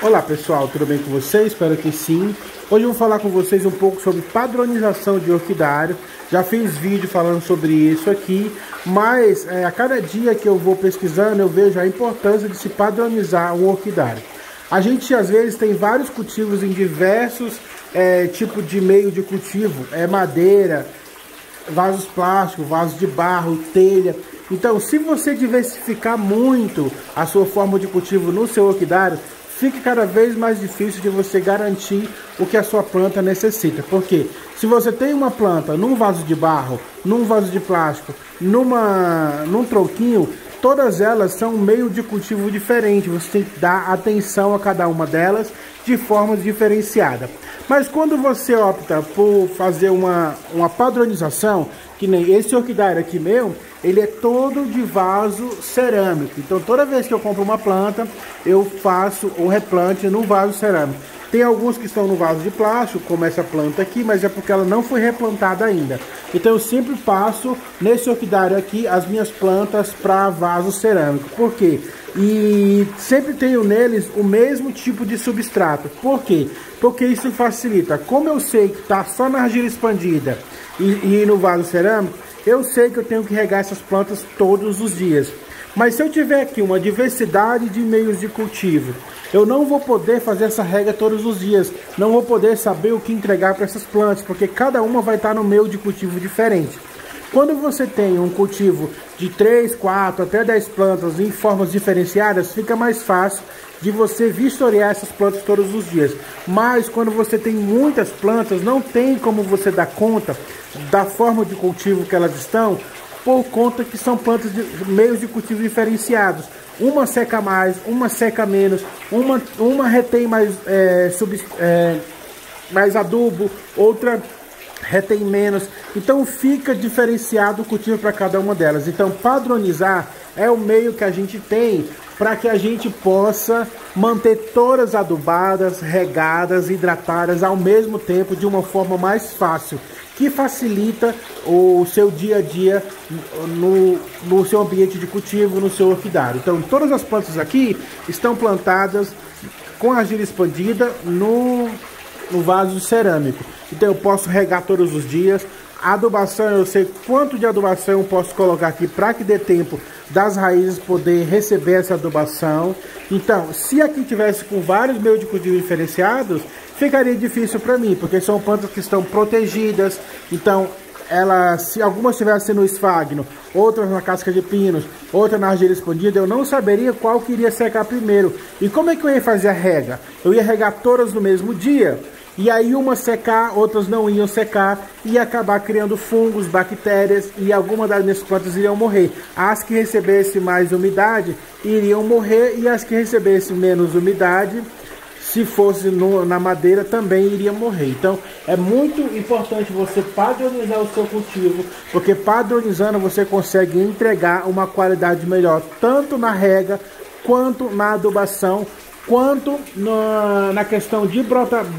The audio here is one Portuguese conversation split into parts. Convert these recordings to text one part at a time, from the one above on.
Olá pessoal, tudo bem com vocês? Espero que sim. Hoje eu vou falar com vocês um pouco sobre padronização de orquidário. Já fiz vídeo falando sobre isso aqui, mas a cada dia que eu vou pesquisando eu vejo a importância de se padronizar um orquidário. A gente às vezes tem vários cultivos em diversos tipos de meio de cultivo, madeira, vasos plásticos, vasos de barro, telha. Então, se você diversificar muito a sua forma de cultivo no seu orquidário, fica cada vez mais difícil de você garantir o que a sua planta necessita. Porque se você tem uma planta num vaso de barro, num vaso de plástico, num tronquinho, todas elas são um meio de cultivo diferente. Você tem que dar atenção a cada uma delas de forma diferenciada. Mas quando você opta por fazer uma padronização, que nem esse orquidário aqui meu, ele é todo de vaso cerâmico. Então toda vez que eu compro uma planta, eu faço o replante no vaso cerâmico. Tem alguns que estão no vaso de plástico, como essa planta aqui, mas é porque ela não foi replantada ainda. Então eu sempre passo nesse orquidário aqui as minhas plantas para vaso cerâmico. Por quê? E sempre tenho neles o mesmo tipo de substrato. Por quê? Porque isso facilita. Como eu sei que está só na argila expandida e no vaso cerâmico, eu sei que eu tenho que regar essas plantas todos os dias. Mas se eu tiver aqui uma diversidade de meios de cultivo, eu não vou poder fazer essa rega todos os dias. Não vou poder saber o que entregar para essas plantas, porque cada uma vai estar no meio de cultivo diferente. Quando você tem um cultivo de 3, 4, até 10 plantas em formas diferenciadas, fica mais fácil de você vistoriar essas plantas todos os dias. Mas quando você tem muitas plantas, não tem como você dar conta da forma de cultivo que elas estão, por conta que são plantas de meios de cultivo diferenciados. Uma seca mais, uma seca menos, uma retém mais adubo, outra retém menos. Então fica diferenciado o cultivo para cada uma delas. Então padronizar é o meio que a gente tem para que a gente possa manter todas adubadas, regadas, hidratadas ao mesmo tempo de uma forma mais fácil, que facilita o seu dia a dia no seu ambiente de cultivo, no seu orquidário. Então todas as plantas aqui estão plantadas com argila expandida no vaso cerâmico. Então eu posso regar todos os dias. A adubação, eu sei quanto de adubação eu posso colocar aqui para que dê tempo das raízes poder receber essa adubação. Então, se aqui tivesse com vários meios de cultivo diferenciados, ficaria difícil para mim, porque são plantas que estão protegidas. Então, se algumas estivessem no esfagno, outras na casca de pinos, outra na argila expandida, eu não saberia qual que iria secar primeiro. E como é que eu ia fazer a rega? Eu ia regar todas no mesmo dia, e aí uma secar, outras não iam secar, e acabar criando fungos, bactérias, e algumas das minhas plantas iriam morrer. As que recebessem mais umidade iriam morrer, e as que recebessem menos umidade, se fosse na madeira, também iria morrer. Então é muito importante você padronizar o seu cultivo, porque padronizando você consegue entregar uma qualidade melhor, tanto na rega, quanto na adubação, quanto na questão de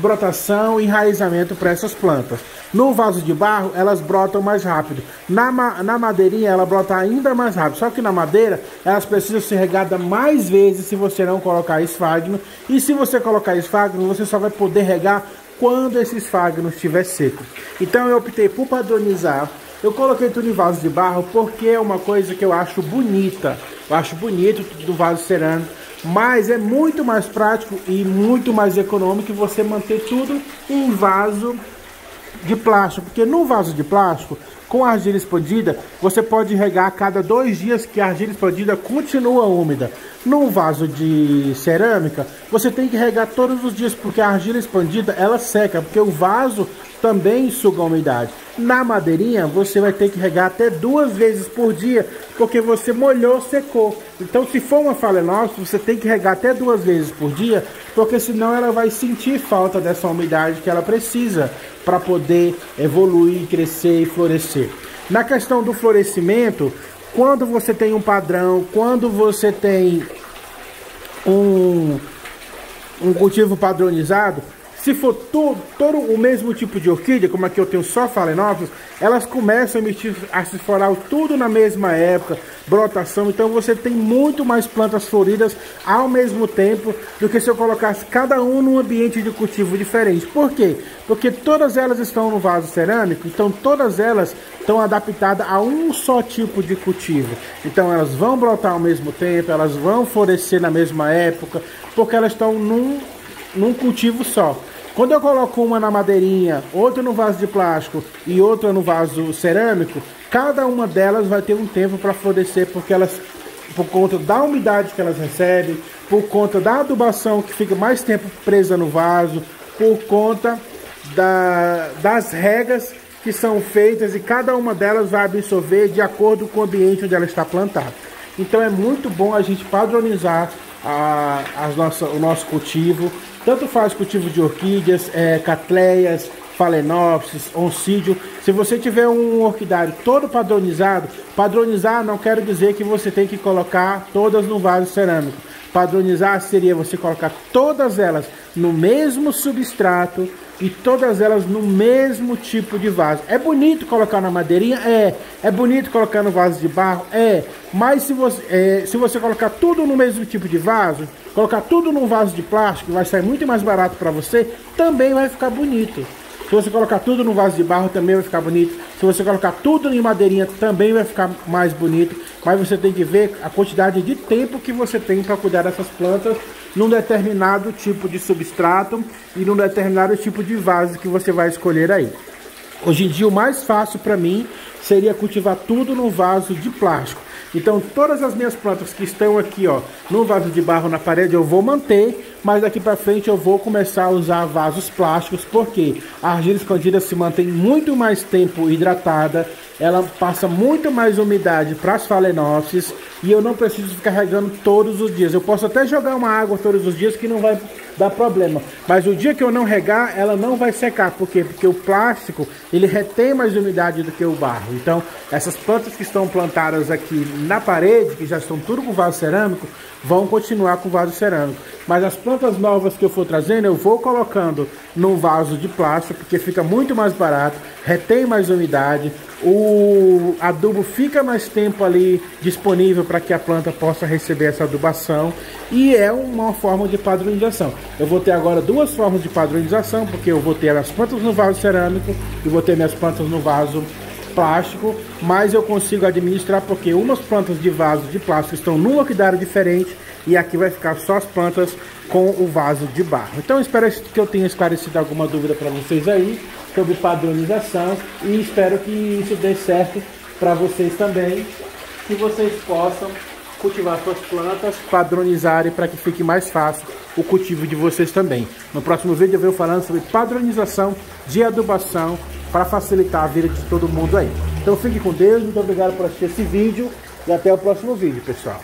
brotação e enraizamento para essas plantas. No vaso de barro, elas brotam mais rápido. Na madeirinha, ela brota ainda mais rápido. Só que na madeira, elas precisam ser regadas mais vezes se você não colocar esfagno. E se você colocar esfagno, você só vai poder regar quando esse esfagno estiver seco. Então eu optei por padronizar. Eu coloquei tudo em vaso de barro porque é uma coisa que eu acho bonita. Eu acho bonito tudo do vaso cerâmico. Mas é muito mais prático e muito mais econômico você manter tudo em vaso de plástico. Porque no vaso de plástico, com a argila expandida, você pode regar a cada 2 dias que a argila expandida continua úmida. No vaso de cerâmica, você tem que regar todos os dias, porque a argila expandida, ela seca, porque o vaso também suga a umidade. Na madeirinha, você vai ter que regar até 2 vezes por dia, porque você molhou, secou. Então, se for uma Phalaenopsis, você tem que regar até 2 vezes por dia, porque senão ela vai sentir falta dessa umidade que ela precisa para poder evoluir, crescer e florescer. Na questão do florescimento, quando você tem um padrão, quando você tem um cultivo padronizado, Se for todo o mesmo tipo de orquídea, como aqui eu tenho só Phalaenopsis, elas começam a se florar tudo na mesma época, brotação. Então você tem muito mais plantas floridas ao mesmo tempo do que se eu colocasse cada um num ambiente de cultivo diferente. Por quê? Porque todas elas estão no vaso cerâmico, então todas elas estão adaptadas a um só tipo de cultivo. Então elas vão brotar ao mesmo tempo, elas vão florescer na mesma época, porque elas estão num cultivo só. Quando eu coloco uma na madeirinha, outra no vaso de plástico e outra no vaso cerâmico, cada uma delas vai ter um tempo para florescer, porque elas, por conta da umidade que elas recebem, por conta da adubação que fica mais tempo presa no vaso, por conta das regas que são feitas, e cada uma delas vai absorver de acordo com o ambiente onde ela está plantada. Então é muito bom a gente padronizar o nosso cultivo. Tanto faz cultivo de orquídeas, catleias, Phalaenopsis, oncídio. Se você tiver um orquidário todo padronizado, padronizar não quer dizer que você tem que colocar todas no vaso cerâmico. Padronizar seria você colocar todas elas no mesmo substrato e todas elas no mesmo tipo de vaso. É bonito colocar na madeirinha? É bonito colocar no vaso de barro? Mas se você colocar tudo no mesmo tipo de vaso, colocar tudo num vaso de plástico, vai sair muito mais barato para você, também vai ficar bonito. Se você colocar tudo no vaso de barro, também vai ficar bonito. Se você colocar tudo em madeirinha, também vai ficar mais bonito. Mas você tem que ver a quantidade de tempo que você tem para cuidar dessas plantas num determinado tipo de substrato e num determinado tipo de vaso que você vai escolher aí. Hoje em dia, o mais fácil para mim seria cultivar tudo no vaso de plástico. Então, todas as minhas plantas que estão aqui, ó, no vaso de barro na parede, eu vou manter, mas daqui para frente eu vou começar a usar vasos plásticos, porque a argila escondida se mantém muito mais tempo hidratada, ela passa muito mais umidade para as Phalaenopsis e eu não preciso ficar regando todos os dias. Eu posso até jogar uma água todos os dias que não vai dar problema, mas o dia que eu não regar, ela não vai secar. Por quê? Porque o plástico, ele retém mais umidade do que o barro. Então, essas plantas que estão plantadas aqui na parede, que já estão tudo com vaso cerâmico, vão continuar com vaso cerâmico. Mas as plantas novas que eu for trazendo, eu vou colocando no vaso de plástico, porque fica muito mais barato, retém mais umidade, o adubo fica mais tempo ali disponível para que a planta possa receber essa adubação, e é uma forma de padronização. Eu vou ter agora duas formas de padronização, porque eu vou ter as plantas no vaso cerâmico e vou ter minhas plantas no vaso plástico, mas eu consigo administrar porque umas plantas de vaso de plástico estão num orquidário diferente e aqui vai ficar só as plantas com o vaso de barro. Então espero que eu tenha esclarecido alguma dúvida para vocês aí sobre padronização e espero que isso dê certo para vocês também, que vocês possam cultivar suas plantas, padronizarem para que fique mais fácil o cultivo de vocês também. No próximo vídeo eu venho falando sobre padronização de adubação para facilitar a vida de todo mundo aí. Então fique com Deus, muito obrigado por assistir esse vídeo e até o próximo vídeo, pessoal.